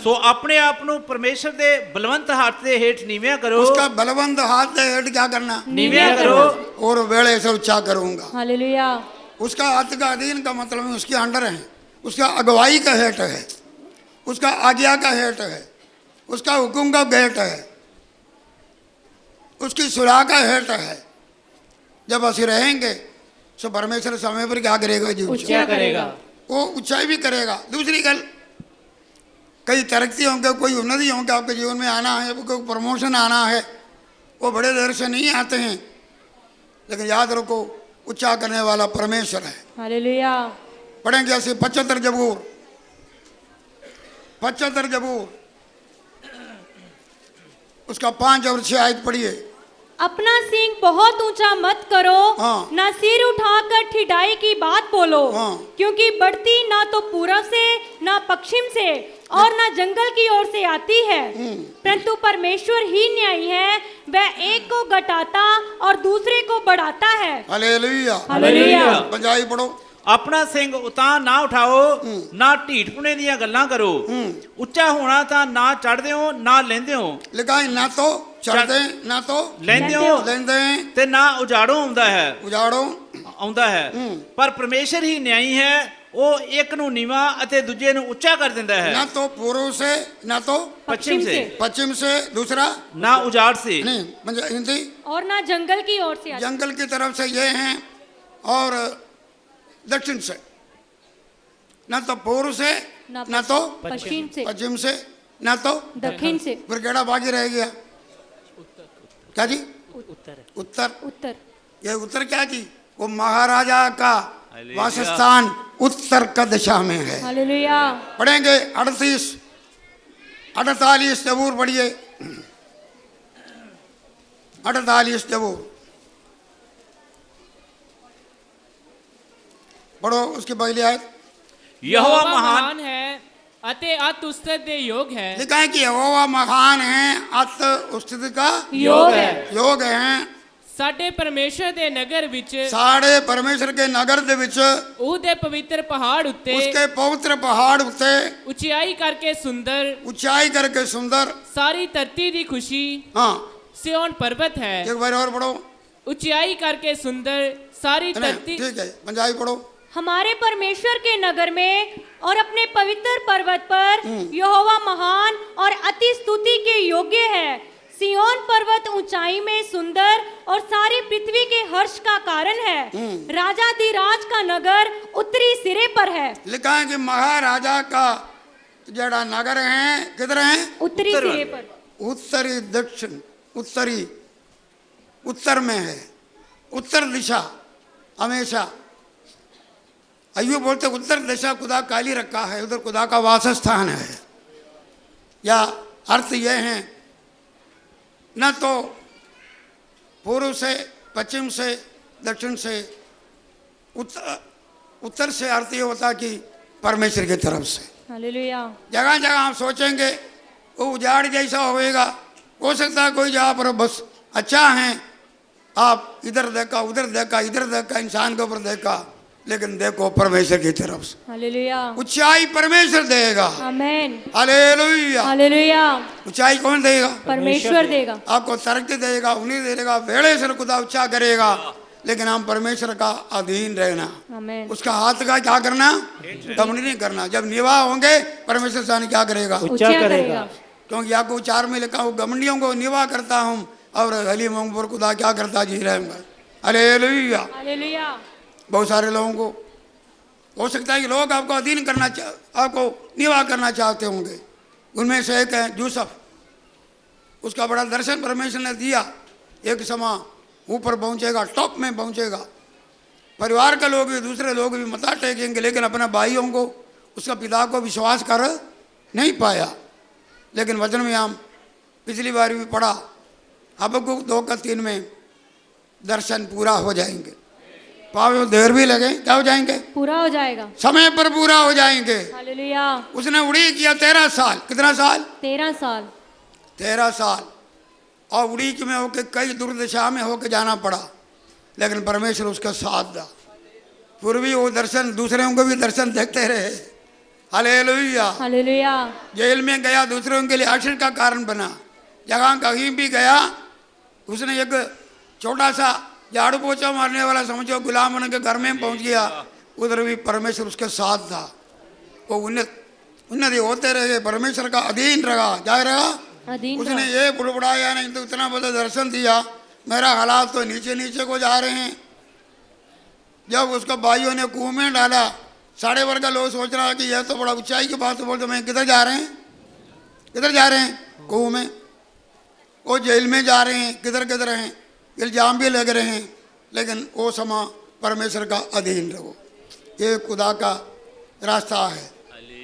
ਸੋ ਆਪਣੇ ਆਪ ਨੂੰ ਪਰਮੇਸ਼ਰ ਦੇ ਬਲਵੰਤ ਹੱਥ ਦੇ ਹੇਠ ਨੀਵਿਆਂ ਕਰੋ उसका बलवंत हाथ दे हेठ क्या करना? ਨੀਵਿਆਂ ਕਰੋ और वेड़े से ऊंचा करूंगा। हालेलुया। उसका हाथ का अधीन का मतलब है उसके अंडर है, उसका अगुवाई का हेठ है, उसका आज्ञा का हेठ है, उसका हुक्म का गेट है, उसकी सुलह का हेठ है। जब असि रहेंगे तो परमेश्वर समय पर क्या करेगा जी? ऊंचा करेगा। वो ऊंचाई भी करेगा। दूसरी गल, कई तरक्की होंगे, कोई उन्नति होंगे, आपके जीवन में आना है, कोई प्रमोशन आना है, वो बड़े देर से नहीं आते हैं, लेकिन याद रखो ऊंचा करने वाला परमेश्वर है। हालेलुया। पढ़ेंगे ऐसे 75 जबूर उसका 5 और 6 आयत पढ़िए। अपना सींग बहुत ऊंचा मत करो, हाँ। ना सिर उठाकर ठिठाई की बात बोलो, हाँ। क्योंकि बढ़ती ना तो पूरब से ना पश्चिम से और ना जंगल की ओर से आती है, परंतु परमेश्वर ही न्यायी है, वह एक को घटाता और दूसरे को बढ़ाता है। हालेलुया। हालेलुया। पंजाबी पढ़ो। ਆਪਣਾ ਸਿੰਘ ਉਤਾਂ ਨਾ ਉਠਾਓ ਨਾ ਢੀਠਪੁਣੇ ਦੀਆਂ ਗੱਲਾਂ ਕਰੋ ਉੱਚਾ ਹੋਣਾ ਤਾਂ ਨਾ ਚੜ੍ਹਦੇ ਹੋ ਨਾ ਲੈਂਦੇ ਹੋ लिखा है ना तो चढ़ते ना तो ਲੈਂਦੇ ਹੋ लेंदे ਤੇ ਨਾ ਉਜਾੜੋਂ ਆਉਂਦਾ ਹੈ उजाड़ो। ਆਉਂਦਾ ਹੈ ਪਰ ਪਰਮੇਸ਼ਰ ਹੀ ਨਿਆਈ ਹੈ ਉਹ ਇੱਕ ਨੂੰ ਨੀਵਾਂ ਅਤੇ ਦੂਜੇ ਨੂੰ ਉੱਚਾ ਕਰ ਦਿੰਦਾ ना ਹੈ तो पूर्व से ना तो ਪੱਛਮ ਸੇ पश्चिम से, दूसरा ना उजाड़ से नहीं हिंदी और ना जंगल की ओर से आती है। जंगल की तरफ से ये हैं और दक्षिण से, ना तो पूर्व से ना तो पश्चिम से, पश्चिम से, ना तो दक्षिण से, फिर केड़ा बाकी रह गया? क्या जी? उत्तर। उत्तर। ये उत्तर क्या जी? वो महाराजा का वासस्थान उत्तर का दिशा में है। हालेलुया। पढ़ेंगे 48 जबूर पढ़िए। 48 जबूर पढ़ो, उसकी पहली आयत। यहोवा महान महान है अते अत उस्तत दे योग है। लिखा है कि यहोवा महान है, अत स्थिति का योग है। योग है। ਸਾਡੇ ਪਰਮੇਸ਼ਰ ਦੇ ਨਗਰ ਵਿੱਚ साढ़े परमेश्वर के नगर दे विच ਉਹਦੇ ਪਵਿੱਤਰ ਪਹਾੜ ਉੱਤੇ उसके पवित्र पहाड़ उत्ते ਉਚਾਈ ਕਰਕੇ ਸੁੰਦਰ ऊंचाई करके सुंदर। ਸਾਰੀ ਧਰਤੀ ਦੀ ਖੁਸ਼ੀ हाँ ਸਿयोन पर्वत है। एक बार और पढ़ो। ਉਚਾਈ ਕਰਕੇ ਸੁੰਦਰ ਸਾਰੀ नहीं, ਧਰती ठीक है, पंजाबी पढ़ो। हमारे परमेश्वर के नगर में और अपने पवित्र पर्वत पर यहोवा महान और अति स्तुति के योग्य है। सियोन पर्वत ऊंचाई में सुंदर और सारी पृथ्वी के हर्ष का कारण है। राजाधिराज का नगर उत्तरी सिरे पर है। लिखा है कि महाराजा का जड़ा नगर है, किधर है? उत्तरी सिरे पर। उत्तरी दक्षिण उत्तरी उत्तर में है, उत्तर दिशा हमेशा। अय्यूब बोलते उत्तर दिशा खुदा काली रखा है, उधर खुदा का वासस्थान है। या अर्थ ये है, न तो पूर्व से पश्चिम से दक्षिण से उत्तर से अर्थ ये होता कि परमेश्वर की तरफ से। हालेलुया। जगह जगह आप सोचेंगे वो उजाड़ जैसा होएगा, हो सकता है कोई जगह पर बस अच्छा है, आप इधर देखा उधर देखा इधर देखा इंसान के ऊपर देखा, लेकिन देखो परमेश्वर की तरफ से हालेलुया। ऊंचाई परमेश्वर देगा। आमेन। हालेलुया। हालेलुया। ऊंचाई कौन देगा? परमेश्वर देगा। आपको तरक्की देगा, उन्हीं देगा, वेड़े से खुदा ऊंचा करेगा, लेकिन हम परमेश्वर का अधीन रहना, आमेन। उसका हाथ का क्या करना? दमन नहीं करना। जब निवाह होंगे परमेश्वर सानी क्या करेगा? ऊंचा करेगा। क्योंकि आपको उच्चार में लिखा हूँ, गमंडियों को निवाह करता हूँ और हलीमों पर खुदा क्या करता जी रहेगा। हालेलुया। हालेलुया। बहुत सारे लोगों को हो सकता है कि लोग आपको अधीन करना आपको निवाह करना चाहते होंगे। उनमें से एक है यूसुफ, उसका बड़ा दर्शन परमेश्वर ने दिया। एक समय ऊपर पहुंचेगा, टॉप में पहुंचेगा, परिवार के लोग भी दूसरे लोग भी मथा टेकेंगे, लेकिन अपने भाइयों को उसका पिता को विश्वास कर नहीं पाया। लेकिन वचन में हम पिछली बार भी पढ़ा हबक्कुक 2 का 3 में दर्शन पूरा हो जाएंगे। पावे देर भी लगे, क्या हो जाएंगे? पूरा हो जाएगा। समय पर पूरा हो जाएंगे। हालेलुया। उसने उड़ी किया 13 साल। कितना साल? 13 साल। 13 साल। और उड़ीक में होके कई दुर्दशा में होके जाना पड़ा, लेकिन परमेश्वर उसका साथ दा। फिर भी वो दर्शन, दूसरों को भी दर्शन देखते रहे। हालेलुया। हालेलुया। जेल में गया, दूसरों के लिए आश्चर्य का कारण बना। जहाँ कहीं भी गया, उसने एक छोटा सा झाड़ू पोछा मारने वाला समझो गुलाम के घर में पहुंच गया, उधर भी परमेश्वर उसके साथ था। वो उन्नति होते रहे, परमेश्वर का अधीन रहा। क्या रहा? अधीन उसने ये बुड़बुड़ाया नहीं तो इतना बड़ा दर्शन दिया, मेरा हालात तो नीचे नीचे को जा रहे हैं। जब उसको भाइयों ने कुएं में डाला, 1.5 वर्ग का लोग सोच रहा है कि यह तो बड़ा ऊंचाई की बात है। बोलते मैं किधर जा रहे हैं? किधर जा रहे हैं? कुएं में। वो जेल में जा रहे हैं, किधर किधर हैं, इल्जाम भी लग रहे हैं, लेकिन वो समा परमेश्वर का अधीन रहो। ये खुदा का रास्ता है।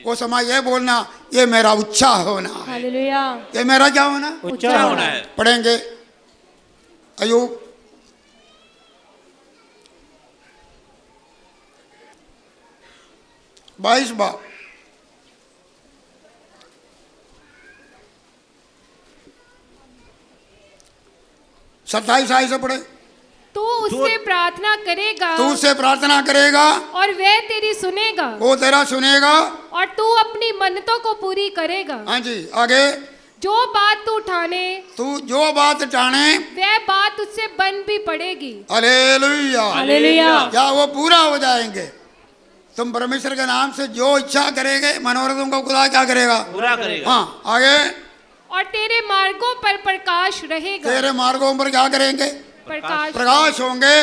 वो समा ये बोलना, ये मेरा ऊंचा होना है। हालेलुया। ये मेरा क्या होना? ऊंचा होना है। पढ़ेंगे अय्यूब 22 बाब 27 आई से पढ़े। तू उससे प्रार्थना करेगा तू उससे प्रार्थना करेगा और वह तेरी सुनेगा, वो तेरा सुनेगा और तू अपनी मन्नतों को पूरी करेगा। हाँ जी, आगे। जो बात तू ठाने, तू जो बात टाणे, वह बात उससे बन भी पड़ेगी। हालेलुया। हालेलुया। या वो पूरा हो जाएंगे। तुम परमेश्वर के नाम से जो इच्छा करेंगे, मनोरथों को खुदा क्या करेगा? पूरा करेगा। हाँ, आगे। और तेरे मार्गों पर प्रकाश रहेगा। तेरे मार्गों पर क्या करेंगे? प्रकाश। प्रकाश होंगे।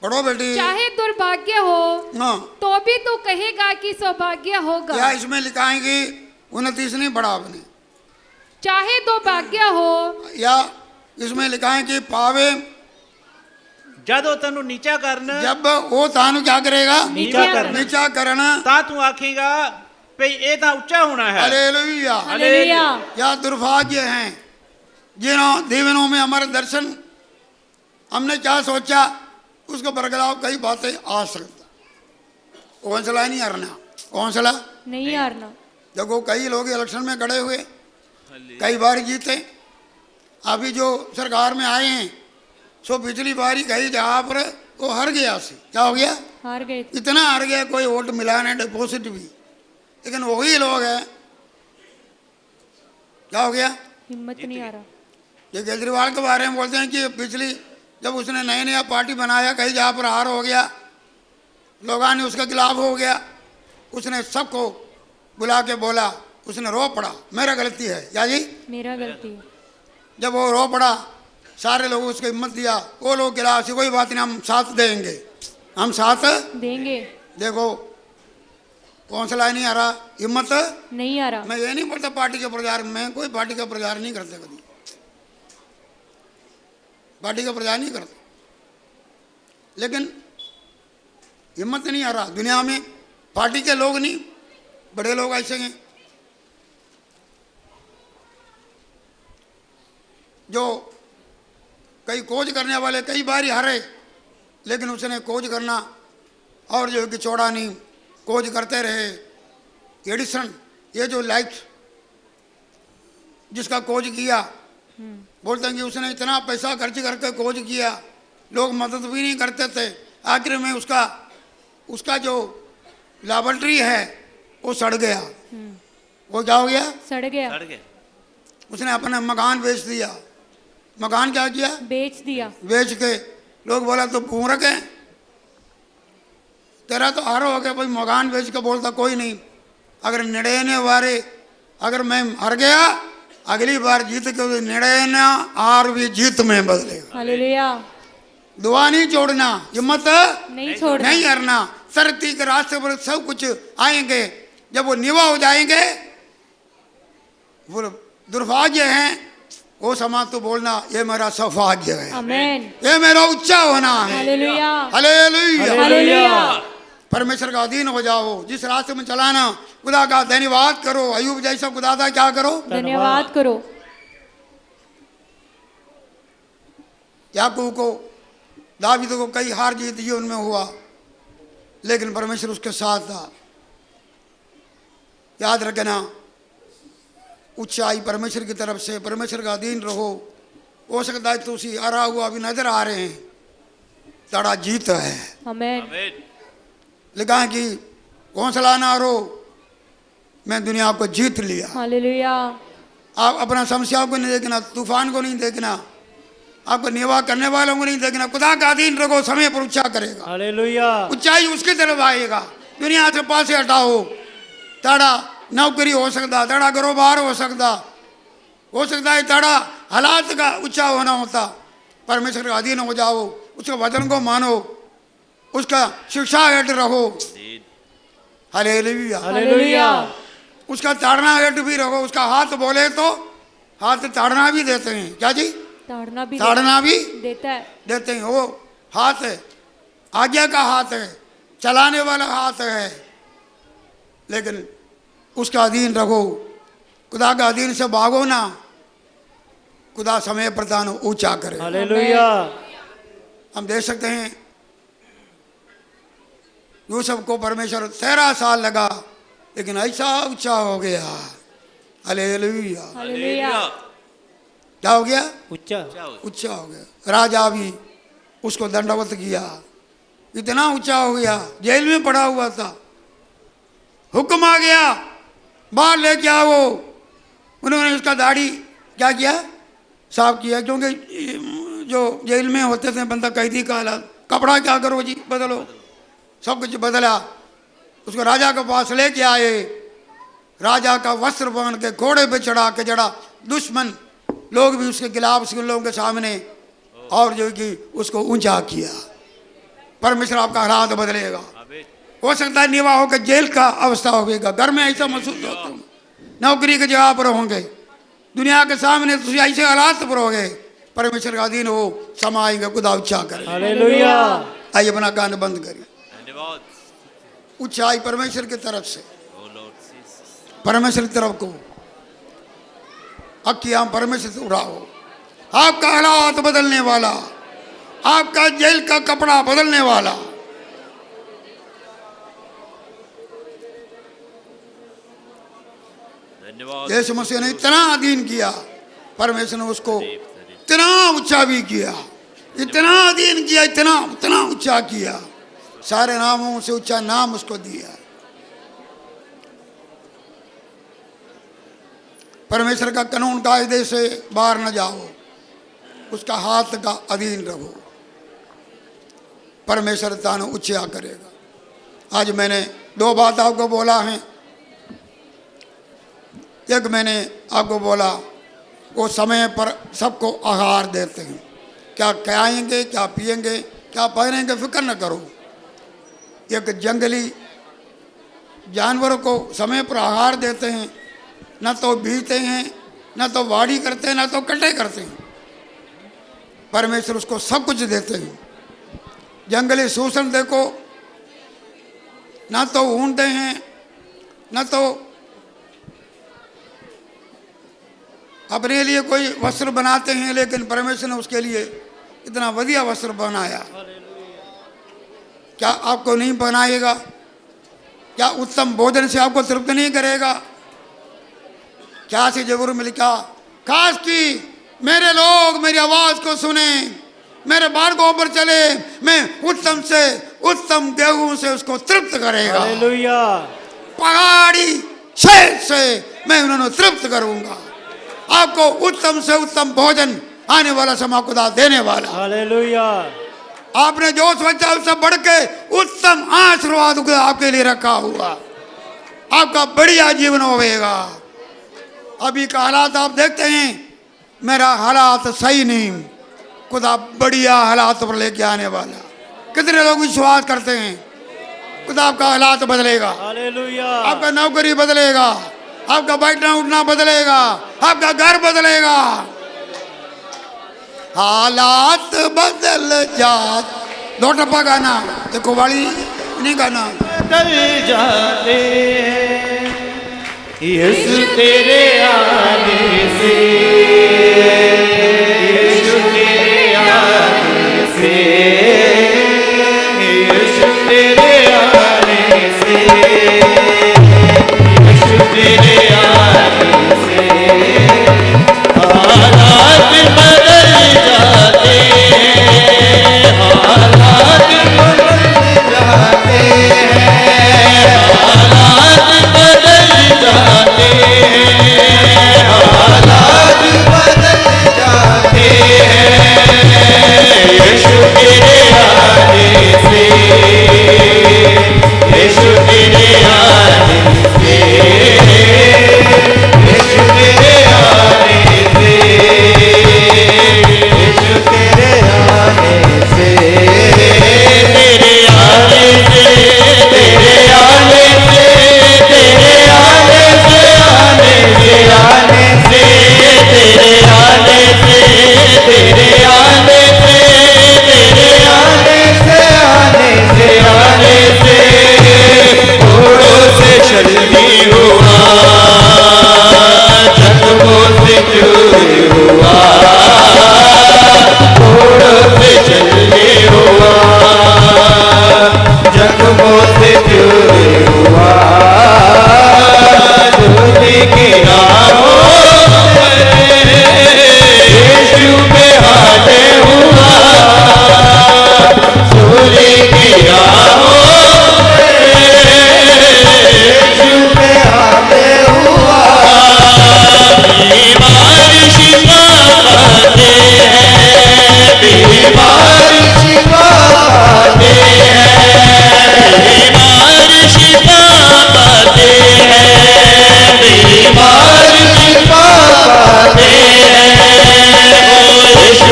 पढ़ो बेटी। चाहे दुर्भाग्य हो हाँ, तो भी तू कहेगा कि सौभाग्य होगा। या इसमें लिखाएंगी 29 नहीं पढ़ा आपने। चाहे दुर्भाग्य हो, या इसमें लिखाएं कि पावे ਜਦੋਂ ਤੈਨੂੰ ਨੀਚਾ ਕਰਨ जब वो तानु क्या करेगा? नीचा करना। नीचा करना। ਤਾਂ ਤੂੰ ਆਖੇਗਾ ਭਈ ਇਹ ਤਾਂ ਉੱਚਾ ਹੋਣਾ ਹੈ। हालेलुया। हालेलुया। या दुर्भाग्य हैं जिन्हों दीवनों में हमारे दर्शन, हमने क्या सोचा उसको बरगलाव कई बातें आ सकता। हौसला नहीं हारना। हौसला नहीं हारना। देखो कई लोग इलेक्शन में खड़े हुए, कई बार जीते। अभी जो सरकार में आए हैं, सो पिछली बारी कई जगह पर वो हार गया सी। क्या हो गया? हार गए थे। इतना हार गया, कोई वोट मिला नहीं, डिपॉजिट भी। लेकिन वही लोग हैं, क्या हो गया? हिम्मत नहीं आ रहा। ये केजरीवाल के बारे में बोलते हैं कि पिछली जब उसने नया नया पार्टी बनाया, कहीं जहाँ पर हार हो गया, लोगों ने उसके खिलाफ हो गया, उसने सबको बुला के बोला, उसने रो पड़ा, मेरा गलती है। क्या जी? मेरा गलती है। जब वो रो पड़ा, सारे लोगों उसको हिम्मत दिया। वो लोग खिलाफ से कोई बात नहीं, हम साथ देंगे, हम साथ देंगे। देखो हौसला नहीं आ रहा, हिम्मत नहीं आ रहा। मैं ये नहीं बोलता पार्टी के प्रचार में, कोई पार्टी का प्रचार नहीं करते, कभी पार्टी का प्रचार नहीं करते, लेकिन हिम्मत नहीं आ रहा। दुनिया में पार्टी के लोग नहीं, बड़े लोग ऐसे हैं जो कई खोज करने वाले कई बार ही हारे, लेकिन उसने खोज करना और जो कि छोड़ा नहीं, खोज करते रहे। एडिसन, ये जो लाइट जिसका खोज किया, बोलते हैं कि उसने इतना पैसा खर्च करके खोज किया, लोग मदद भी नहीं करते थे। आखिर में उसका जो लैबोरेटरी है वो सड़ गया। वो क्या हो गया? सड़ गया। उसने अपना मकान बेच दिया। मकान क्या किया? बेच दिया। बेच के लोग बोला तो पूरक है, तेरा तो हार हो गया भाई, मकान बेच के बोलता कोई नहीं। अगर 99 वारे अगर मैं हार गया, अगली बार जीत के 99 हार भी जीत में बदलेगा। हालेलुया। दुआ नहीं छोड़ना, हिम्मत नहीं छोड़ना, नहीं हारना। तरक्की के रास्ते पर सब कुछ आएंगे, जब वो निवा हो जाएंगे। वो दुर्भाग्य हैं, वो समा तो बोलना ये मेरा सौभाग्य है, आमीन, ये मेरा ऊंचा होना है। हालेलुया। हालेलुया। हालेलुया। परमेश्वर का अधीन हो जाओ, जिस रास्ते में चलाना खुदा का धन्यवाद करो। अयूब जैसा खुदा था क्या करो? धन्यवाद करो। याकूब को, दावीद को कई हार जीत जीवन में हुआ, लेकिन परमेश्वर उसके साथ था। याद रखना, ऊंचाई परमेश्वर की तरफ से, परमेश्वर का अधीन रहो। हो सकता है तुसी हरा हुआ अभी नजर आ रहे हैं, ताड़ा जीत है। आमेन। लिखा है कि हौसला ना रो, मैं दुनिया को जीत लिया। हालेलुया। आप अपना समस्याओं को नहीं देखना, तूफान को नहीं देखना, आपको निवाह करने वालों को नहीं देखना। खुदा का अधीन रखो, समय पर ऊंचा करेगा। हालेलुया। ऊंचाई उसकी तरफ आएगा। दुनिया से पासे हटाओ। ताड़ा नौकरी हो सकता, ताड़ा कारोबार हो सकता है, ताड़ा हालात का ऊंचा होना होता। परमेश्वर का अधीन हो जाओ, उसके वचन को मानो, उसका शिक्षा हेठ रहो। हालेलुया। हालेलुया। उसका ताड़ना हेठ भी रहो। उसका हाथ बोले तो हाथ ताड़ना भी देते हैं। क्या जी? ताड़ना भी देता है। देते हैं। वो हाथ है, आज्ञा का हाथ है, चलाने वाला हाथ है, लेकिन उसका अधीन रहो। खुदा का अधीन से भागो ना, खुदा समय प्रदान ऊंचा करे। हालेलुया। हम देख सकते हैं यूसुफ को परमेश्वर 13 साल लगा, लेकिन ऐसा ऊंचा हो गया। हालेलुया। हालेलुया। क्या हो गया? ऊंचा हो गया। राजा भी उसको दंडवत किया, इतना ऊंचा हो गया, जेल में पड़ा हुआ था। हुक्म आ गया, बाहर लेके आओ। उन्होंने उसका दाढ़ी क्या किया? साफ किया, क्योंकि जो जेल में होते थे बंदा कैदी का हालत, कपड़ा क्या करो जी, बदलो। सब कुछ बदला। उसको राजा के पास लेके आए। राजा का वस्त्र पहन के घोड़े पे चढ़ा के जड़ा, दुश्मन लोग भी उसके खिलाफ, उसके लोगों के सामने, और जो कि उसको ऊंचा किया। परमेश्वर आपका हालात बदलेगा। हो सकता है निवाह होकर जेल का अवस्था होगा, घर में ऐसा महसूस होता हूँ, नौकरी की जगह पर होंगे, दुनिया के सामने तुम ऐसे हालात पर होगे। परमेश्वर का अधीन हो, समाएंगे, खुदा ऊंचा करे। हालेलुया। आइए अपना कान बंद करिए। ऊंचाई परमेश्वर की तरफ से, परमेश्वर की तरफ को अक्कियां परमेश्वर से उड़ाओ। आपका हालात बदलने वाला, आपका जेल का कपड़ा बदलने वाला। यीशु मसीह ने इतना अधीन किया, परमेश्वर ने उसको इतना ऊंचा भी किया, इतना अधीन किया, इतना ऊंचा किया, सारे नामों से ऊंचा नाम उसको दिया। परमेश्वर का कानून कायदे से बाहर न जाओ, उसका हाथ का अधीन रहो, परमेश्वर तानो ऊंचा करेगा। आज मैंने 2 बात आपको बोला है। एक मैंने आपको बोला, वो समय पर सबको आहार देते हैं। क्या खाएंगे, क्या पिएंगे, क्या पहनेंगे, फिक्र न करो। एक जंगली जानवरों को समय पर आहार देते हैं, न तो बीते हैं, न तो वाड़ी करते हैं, न तो कटाई करते हैं। परमेश्वर उसको सब कुछ देते हैं। जंगली शोषण देखो, न तो ऊँटते हैं, न तो अपने लिए कोई वस्त्र बनाते हैं, लेकिन परमेश्वर ने उसके लिए इतना बढ़िया वस्त्र बनाया। क्या आपको नहीं बनाएगा? क्या उत्तम भोजन से आपको तृप्त नहीं करेगा? क्या से जबूर में लिखा, खास की मेरे लोग मेरी आवाज को सुने, मेरे मार्गों पर चले, मैं उत्तम से उत्तम गेहूं से उसको तृप्त करेगा। हालेलुया। पहाड़ी शेर से मैं उन्हें तृप्त करूंगा। आपको उत्तम से उत्तम भोजन आने वाला समय खुदा देने वाला। हालेलुया। आपने जो सोचा उससे बढ़ के उत्तम आशीर्वाद आपके लिए रखा हुआ। आपका बढ़िया जीवन होगा। अभी का हालात आप देखते हैं, मेरा हालात सही नहीं, खुदा बढ़िया हालात पर लेके आने वाला। कितने लोग विश्वास करते हैं खुदा आपका हालात बदलेगा? हालेलुया। आपका नौकरी बदलेगा, आपका बैठना उठना बदलेगा, आपका घर बदलेगा। हालात बदल जात। 2 टप्पा गाना देखो, वाली नहीं गाना। बदल जाते हैं यीशु तेरे आने से, यीशु तेरे आने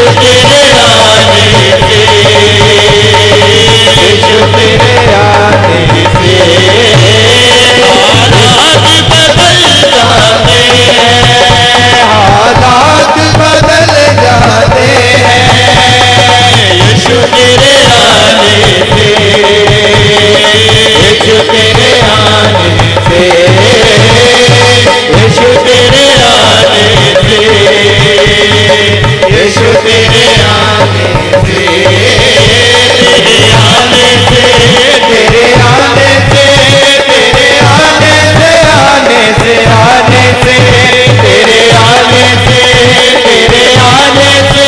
यीशु तेरे आने से, यीशु तेरे आने से हालात बदल जाते हैं, हालात बदल जाते हैं। यीशु तेरे आने से, यीशु तेरे आने से, यीशु तेरे आने से, यीशु तेरे आने से, तेरे आने से, तेरे आने से, तेरे आने से, आने से, आने से, तेरे आने से, तेरे आने से,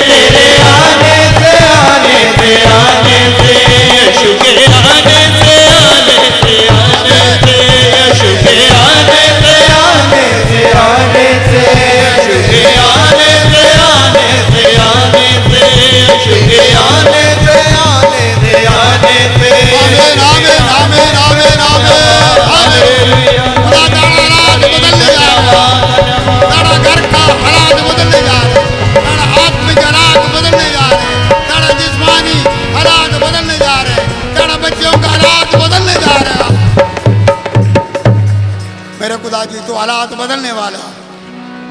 तेरे आने से, आने से, आने से, यीशु के आने से, आने से, आने से, यीशु के आने से, आने से, आने से, यीशु के आने से, आने से, आने से, यीशु के आने से, आने से, आने से। आमीन आमीन आमीन आमीन आमीन। हालेलुया। खुदा तारा हालात बदलने जा रहा है, तारा घर का हालात बदलने जा रहे, तारा आत्मिक हालात बदलने जा रहे, तारा जिस्मानी हालात बदलने जा रहे, तारा बच्चों का हालात बदलने जा रहा है। मेरे खुदा जी तो हालात बदलने वाला,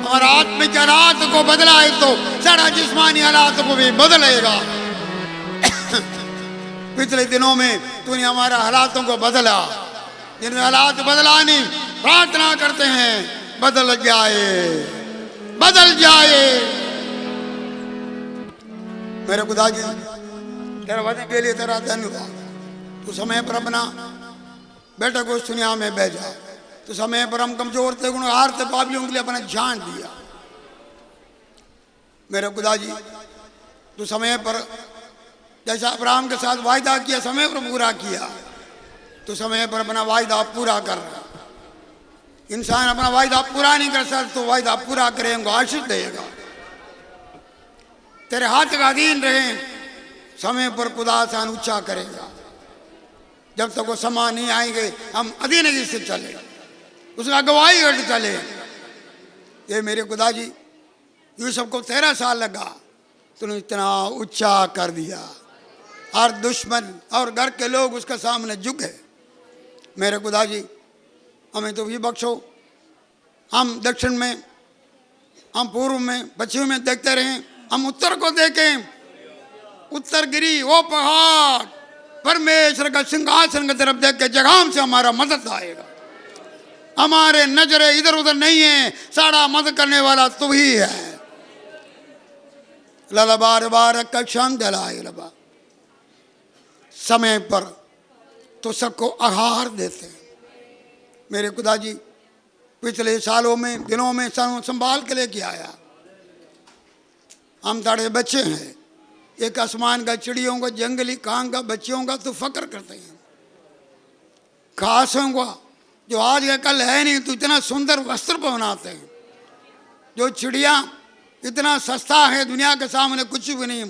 और आत्मिक हालात को बदला है तो सारा जिस्मानी हालात को भी बदलेगा। पिछले दिनों में तूने हमारा हालातों को बदला, जिनमें हालात बदला नहीं, प्रार्थना करते हैं बदल जाए, बदल जाए। मेरे खुदा जी तेरे वचन के लिए तेरा धन्यवाद। तू समय पर अपना बेटे को इस दुनिया में भेजा, तो समय पर हम कमजोर थे, गुनहगार थे, पापियों के लिए अपना जान दिया। मेरे खुदा जी तू समय पर जैसा अब्राहम के साथ वायदा किया समय पर पूरा किया, तो समय पर अपना वायदा पूरा कर रहा। इंसान अपना वायदा पूरा नहीं कर सकता, तो वायदा पूरा करेंगे, आशीष देगा। तेरे हाथ का अधीन रहे, समय पर खुदा आसान ऊंचा करेगा। जब तक वो समा नहीं आएंगे हम अधीनगी से चले, उसका गवाही हट चले। ये मेरे खुदा जी यूसुफ को 13 साल लगा, तूने इतना ऊंचा कर दिया, हर दुश्मन और घर के लोग उसके सामने झुके। मेरे खुदा जी हमें तो भी बख्शो, हम दक्षिण में, हम पूर्व में, पश्चिम में देखते रहें, हम उत्तर को देखें। उत्तर गिरी वो पहाड़ परमेश्वर का सिंहासन की तरफ देख के जगह से हमारा मदद आएगा। हमारे नजरें इधर उधर नहीं है, सारा मदद करने वाला तू ही है। लला बार बार कक्षाम जलाए लबा, समय पर तो सबको आहार देते हैं। मेरे खुदा जी पिछले सालों में, दिनों में संभाल के लेके आया। हम ताड़े बच्चे हैं, एक आसमान का चिड़ियों का, जंगली कांग का, बच्चियों का तो फक्र करते हैं। घासों का जो आज का कल है नहीं, तो इतना सुंदर वस्त्र पहनाते हैं। जो चिड़िया इतना सस्ता है, दुनिया के सामने कुछ भी नहीं।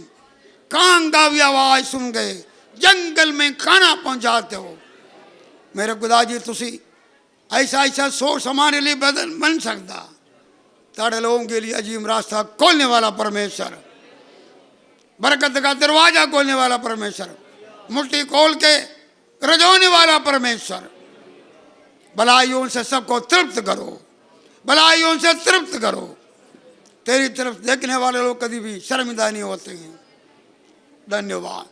कांग का भी आवाज सुन गए, जंगल में खाना पहुंचाते हो। मेरे खुदा जी तुसी ऐसा ऐसा सोच हमारे लिए बन सकता। ताड़े लोगों के लिए अजीम रास्ता खोलने वाला परमेश्वर, बरकत का दरवाजा खोलने वाला परमेश्वर, मुट्ठी खोल के रजोने वाला परमेश्वर। भलाइयों से सबको तृप्त करो, भलाइयों से तृप्त करो। तेरी तरफ देखने वाले लोग कभी भी शर्मिंदा नहीं होते हैं। धन्यवाद,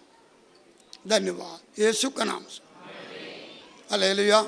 धन्यवाद यीशु के नाम से। हालेलुया।